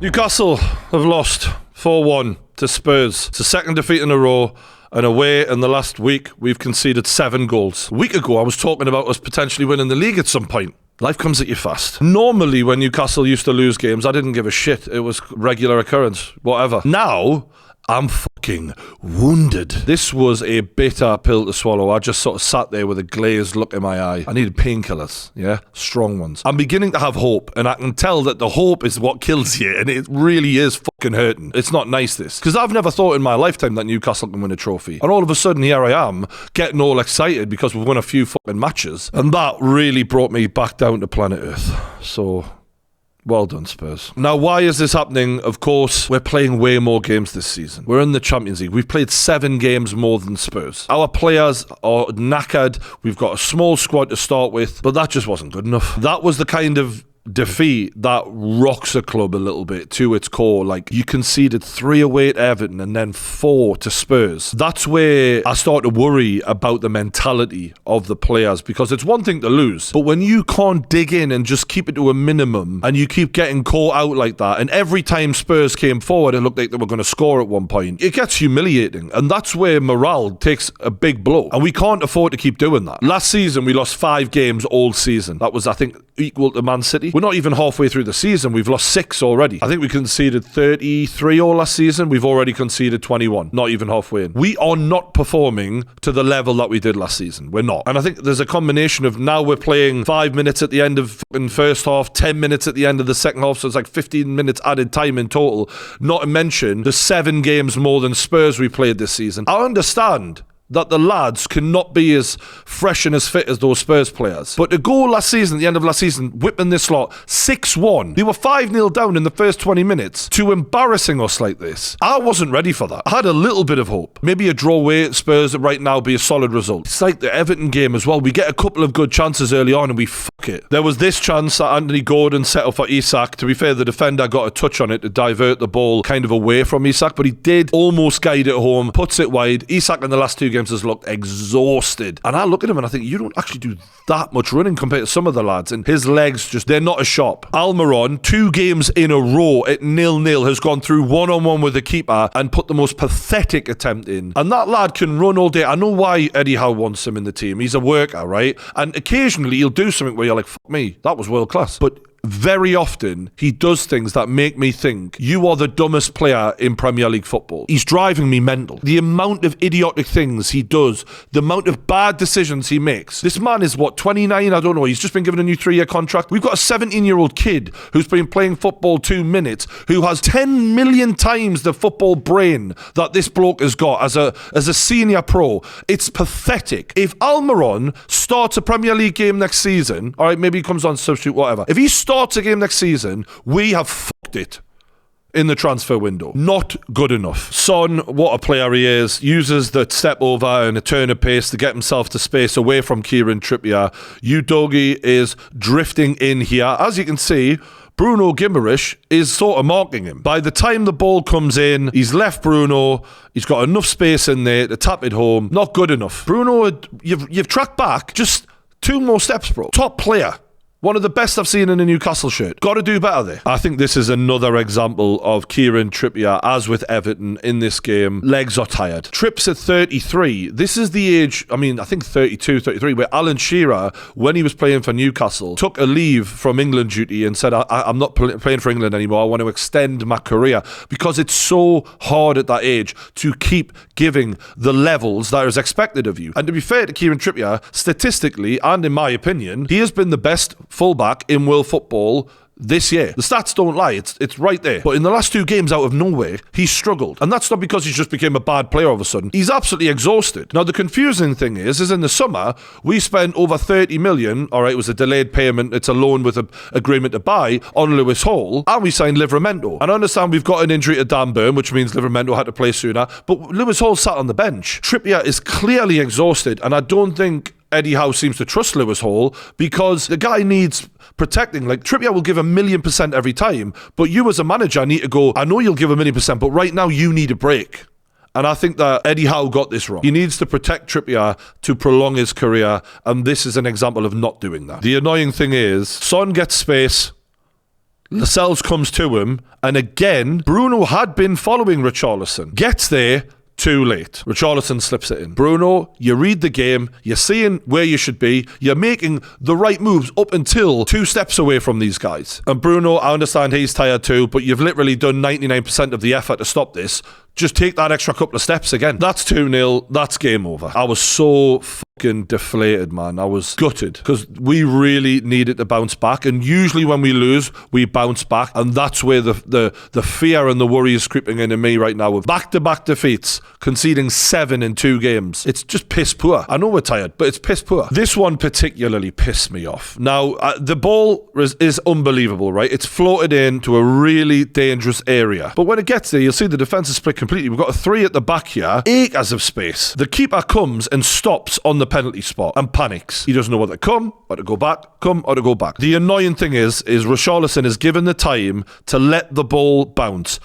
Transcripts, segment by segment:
Newcastle have lost 4-1 to Spurs. It's the second defeat in a row, and away in the last week, we've conceded 7 goals. A week ago, I was talking about us potentially winning the league at some point. Life comes at you fast. Normally, when Newcastle used to lose games, I didn't give a shit. It was regular occurrence, whatever. Now, I'm fucking wounded. This was a bitter pill to swallow. I just sort of sat there with a glazed look in my eye. I needed painkillers, yeah? Strong ones. I'm beginning to have hope, and I can tell that the hope is what kills you, and it really is fucking hurting. It's not nice, this. Because I've never thought in my lifetime that Newcastle can win a trophy. And all of a sudden, here I am, getting all excited because we've won a few fucking matches. And that really brought me back down to planet Earth. So, well done, Spurs. Now, why is this happening? Of course, we're playing way more games this season. We're in the Champions League. We've played 7 games more than Spurs. Our players are knackered. We've got a small squad to start with, but that just wasn't good enough. That was the kind of defeat that rocks a club a little bit to its core. Like, you conceded 3 away at Everton and then 4 to Spurs. That's where I start to worry about the mentality of the players, because it's one thing to lose, but when you can't dig in and just keep it to a minimum and you keep getting caught out like that, and every time Spurs came forward it looked like they were going to score at one point, it gets humiliating, and that's where morale takes a big blow, and we can't afford to keep doing that. Last season we lost 5 games all season. That was, I think, equal to Man City. We're not even halfway through the season. We've lost 6 already. I think we conceded 33 all last season. We've already conceded 21. Not even halfway in. We are not performing to the level that we did last season. We're not. And I think there's a combination of now we're playing 5 minutes at the end of the first half, 10 minutes at the end of the second half, so it's like 15 minutes added time in total. Not to mention the 7 games more than Spurs we played this season. I understand that the lads cannot be as fresh and as fit as those Spurs players. But to go last season, at the end of last season, whipping this lot 6-1, they were 5-0 down in the first 20 minutes, to embarrassing us like this. I wasn't ready for that. I had a little bit of hope. Maybe a draw away at Spurs right now would be a solid result. It's like the Everton game as well. We get a couple of good chances early on and we fuck it. There was this chance that Anthony Gordon set up for Isak. To be fair, the defender got a touch on it to divert the ball kind of away from Isak, but he did almost guide it home, puts it wide. Isak in the last 2 games has looked exhausted, and I look at him and I think, you don't actually do that much running compared to some of the lads, and his legs just, they're not as sharp. Almiron, 2 games in a row at 0-0, has gone through one-on-one with the keeper and put the most pathetic attempt in, and that lad can run all day. I know why Eddie Howe wants him in the team. He's a worker, right? And occasionally he'll do something where you're like, fuck me, that was world class. But very often, he does things that make me think, you are the dumbest player in Premier League football. He's driving me mental. The amount of idiotic things he does, the amount of bad decisions he makes. This man is, what, 29? I don't know. He's just been given a new 3-year contract. We've got a 17-year-old kid who's been playing football 2 minutes, who has 10 million times the football brain that this bloke has got as a senior pro. It's pathetic. If Almiron starts a Premier League game next season, all right, maybe he comes on substitute, whatever. If he starts a game next season, we have fucked it in the transfer window. Not good enough. Son, what a player he is, uses the step over and a turn of pace to get himself to space away from Kieran Trippier. Udogie is drifting in here. As you can see, Bruno Guimaraes is sort of marking him. By the time the ball comes in, he's left Bruno. He's got enough space in there to tap it home. Not good enough. Bruno, you've tracked back just 2 more steps, bro. Top player. One of the best I've seen in a Newcastle shirt. Got to do better there. I think this is another example of Kieran Trippier, as with Everton in this game. Legs are tired. Trips at 33. This is the age, I think 32, 33, where Alan Shearer, when he was playing for Newcastle, took a leave from England duty and said, I'm not playing for England anymore. I want to extend my career, because it's so hard at that age to keep giving the levels that is expected of you. And to be fair to Kieran Trippier, statistically, and in my opinion, he has been the best fullback in world football this year. The stats don't lie. It's right there. But in the last 2 games, out of nowhere, he's struggled. And that's not because he's just became a bad player all of a sudden. He's absolutely exhausted. Now, the confusing thing is in the summer, we spent over 30 million, all right, it was a delayed payment, it's a loan with an agreement to buy, on Lewis Hall, and we signed Livramento. And I understand we've got an injury to Dan Burn, which means Livramento had to play sooner, but Lewis Hall sat on the bench. Trippier is clearly exhausted, and I don't think Eddie Howe seems to trust Lewis Hall, because the guy needs protecting. Like, Trippier will give 1,000,000% every time, but you as a manager need to go, I know you'll give 1,000,000%, but right now you need a break. And I think that Eddie Howe got this wrong. He needs to protect Trippier to prolong his career, and this is an example of not doing that. The annoying thing is, Son gets space, Lascelles comes to him, and again, Bruno had been following Richarlison. Gets there, too late. Richarlison slips it in. Bruno, you read the game, you're seeing where you should be, you're making the right moves up until 2 steps away from these guys. And Bruno, I understand he's tired too, but you've literally done 99% of the effort to stop this. Just take that extra couple of steps again. That's 2-0. That's game over. I was so fucking deflated, man. I was gutted because we really needed to bounce back. And usually when we lose, we bounce back. And that's where the fear and the worry is creeping into me right now with back-to-back defeats, conceding 7 in 2 games. It's just piss poor. I know we're tired, but it's piss poor. This one particularly pissed me off. Now, the ball is unbelievable, right? It's floated into a really dangerous area. But when it gets there, you'll see the defence is split completely. We've got a 3 at the back here, acres of space. The keeper comes and stops on the penalty spot and panics. He doesn't know whether to come or to go back, or to go back. The annoying thing is Richarlison is given the time to let the ball bounce.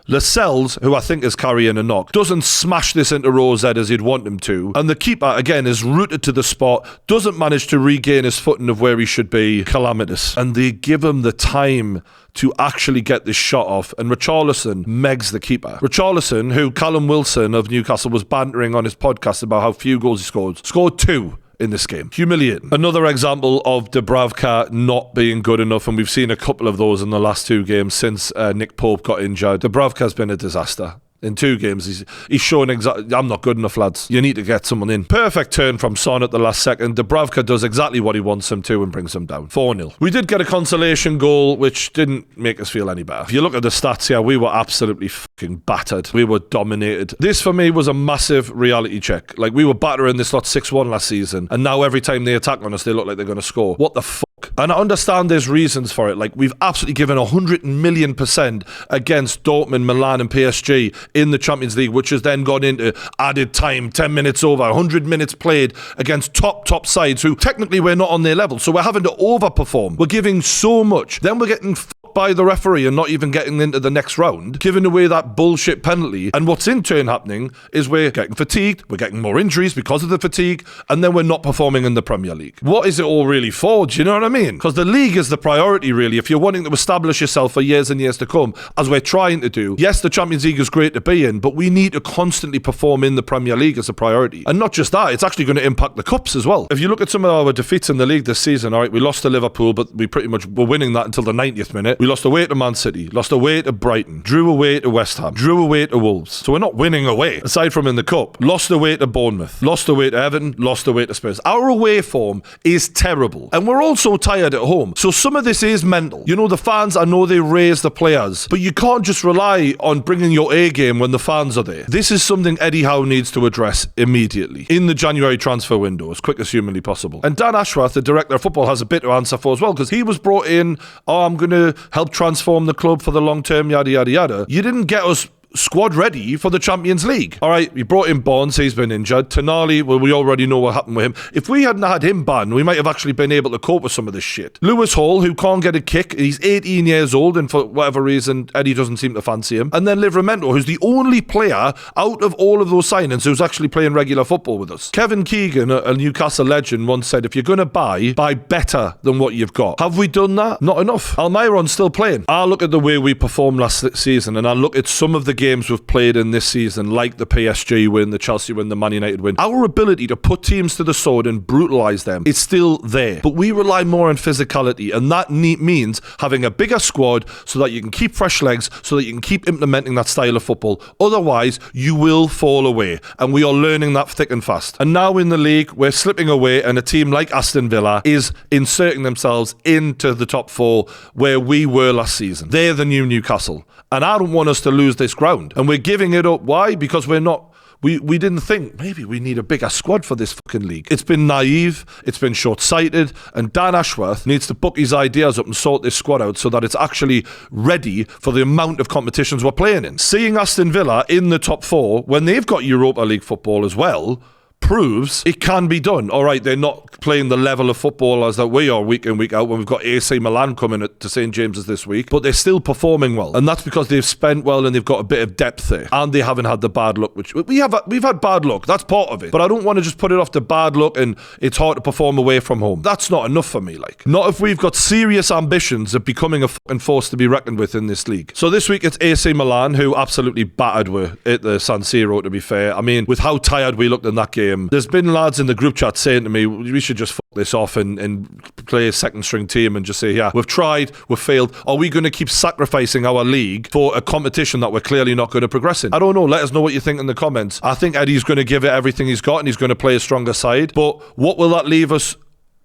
Lascelles, who I think is carrying a knock, doesn't smash this into Rose as he'd want him to. And the keeper, again, is rooted to the spot, doesn't manage to regain his footing of where he should be. Calamitous. And they give him the time to actually get this shot off. And Richarlison megs the keeper. Richarlison, who Callum Wilson of Newcastle was bantering on his podcast about how few goals he scored 2. In this game. Humiliating. Another example of Dubravka not being good enough, and we've seen a couple of those in the last 2 games since Nick Pope got injured. Dubravka's been a disaster. In 2 games, he's showing exactly, I'm not good enough, lads. You need to get someone in. Perfect turn from Son at the last second. Dubravka does exactly what he wants him to and brings him down. 4-0. We did get a consolation goal, which didn't make us feel any better. If you look at the stats here, we were absolutely fucking battered. We were dominated. This, for me, was a massive reality check. Like, we were battering this lot 6-1 last season, and now every time they attack on us, they look like they're going to score. What the fuck? And I understand there's reasons for it. Like, we've absolutely given 100,000,000% against Dortmund, Milan and PSG in the Champions League, which has then gone into added time, 10 minutes over, 100 minutes played against top sides who technically we're not on their level. So we're having to overperform. We're giving so much. Then we're getting by the referee and not even getting into the next round, giving away that bullshit penalty. And what's in turn happening is we're getting fatigued, we're getting more injuries because of the fatigue, and then we're not performing in the Premier League. What is it all really for? Do you know what I mean? Because the league is the priority, really. If you're wanting to establish yourself for years and years to come, as we're trying to do, yes, the Champions League is great to be in, but we need to constantly perform in the Premier League as a priority. And not just that, it's actually going to impact the cups as well. If you look at some of our defeats in the league this season, all right, we lost to Liverpool, but we pretty much were winning that until the 90th minute. We lost away to Man City, lost away to Brighton, drew away to West Ham, drew away to Wolves. So we're not winning away, aside from in the cup. Lost away to Bournemouth, lost away to Everton, lost away to Spurs. Our away form is terrible. And we're also tired at home. So some of this is mental. You know, the fans, I know they raise the players, but you can't just rely on bringing your A game when the fans are there. This is something Eddie Howe needs to address immediately in the January transfer window, as quick as humanly possible. And Dan Ashworth, the director of football, has a bit to answer for as well, because he was brought in, I'm going to help transform the club for the long term, yada, yada, yada. You didn't get us squad ready for the Champions League. All right, we brought in Bonds, he's been injured. Tonali, well, we already know what happened with him. If we hadn't had him banned, we might have actually been able to cope with some of this shit. Lewis Hall, who can't get a kick, he's 18 years old, and for whatever reason, Eddie doesn't seem to fancy him. And then Livramento, who's the only player out of all of those signings who's actually playing regular football with us. Kevin Keegan, a Newcastle legend, once said, if you're going to buy better than what you've got. Have we done that? Not enough. Almiron's still playing. I look at the way we performed last season, and I look at some of the games we've played in this season, like the PSG win, the Chelsea win, the Man United win. Our ability to put teams to the sword and brutalise them is still there. But we rely more on physicality, and that means having a bigger squad so that you can keep fresh legs, so that you can keep implementing that style of football. Otherwise, you will fall away. And we are learning that thick and fast. And now in the league, we're slipping away, and a team like Aston Villa is inserting themselves into the top 4 where we were last season. They're the new Newcastle. And I don't want us to lose this ground. And we're giving it up. Why? Because we're not... We didn't think maybe we need a bigger squad for this fucking league. It's been naive, it's been short-sighted, and Dan Ashworth needs to book his ideas up and sort this squad out so that it's actually ready for the amount of competitions we're playing in. Seeing Aston Villa in the top 4 when they've got Europa League football as well proves it can be done. All right, they're not playing the level of footballers that we are week in, week out when we've got AC Milan coming to St James's this week, but they're still performing well. And that's because they've spent well and they've got a bit of depth there. And they haven't had the bad luck, which we've had bad luck. That's part of it. But I don't want to just put it off to bad luck and it's hard to perform away from home. That's not enough for me, like. Not if we've got serious ambitions of becoming a fucking force to be reckoned with in this league. So this week it's AC Milan, who absolutely battered were at the San Siro, to be fair. I mean, with how tired we looked in that game, there's been lads in the group chat saying to me, we should just fuck this off and play a second string team and just say, yeah, we've tried, we've failed. Are we going to keep sacrificing our league for a competition that we're clearly not going to progress in? I don't know. Let us know what you think in the comments. I think Eddie's going to give it everything he's got and he's going to play a stronger side. But what will that leave us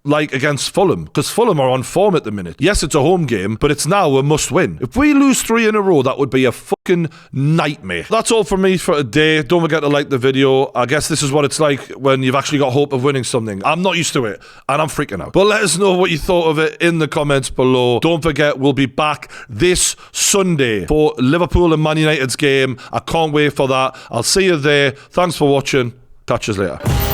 like against Fulham? Because Fulham are on form at the minute. Yes, it's a home game, but it's now a must win. If we lose 3 in a row, that would be a fucking nightmare. That's all from me for today. Don't forget to like the video. I guess this is what it's like when you've actually got hope of winning something. I'm not used to it and I'm freaking out. But let us know what you thought of it in the comments below. Don't forget, we'll be back this Sunday for Liverpool and Man United's game. I can't wait for that. I'll see you there. Thanks for watching. Catch us later.